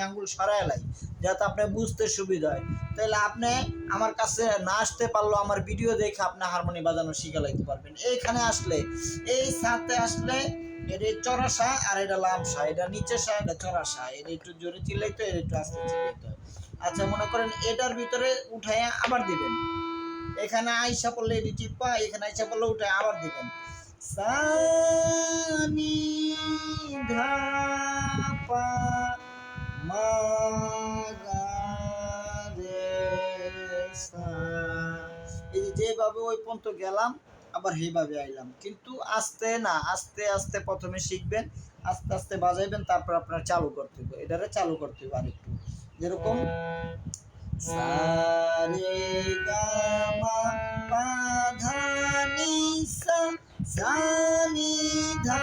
আঙ্গুল সরায় লাই, যাতে আপনি বুঝতে সুবিধা হয়। তাহলে আপনি আমার কাছে না আসতে পারলেও আমার ভিডিও দেখে আপনি হারমোনি বাজানো শিখে লাইতে পারবেন। এইখানে আসলে, এই সাথে আসলে এটা চড়াসা আর এটা লামসা, এটা নিচে সা, এটা চড়াসা, এটা একটু জোরে চিল্লাইতে, এটা একটু আস্তে চিল্লাইতে। আচ্ছা মনে করেন এটার ভিতরে উঠাইয়া আবার দিবেন, এখানে আইসা পড়লে এটি টিপা, এখানে আইসা পড়লে উঠায় আবার দিবেন। সা নি ধা পা মা গা রে সা। এই যেভাবে ওই পর্যন্ত গেলাম আবার সেইভাবে আইলাম, কিন্তু আস্তে না, আস্তে আস্তে প্রথমে শিখবেন, আস্তে আস্তে বাজাইবেন, তারপর আপনার চালু করতে হবে, এটারে চালু করতে হবে আরেকটু, যেরকম সা রে গা মা পা ধা নি সা, সা নি ধা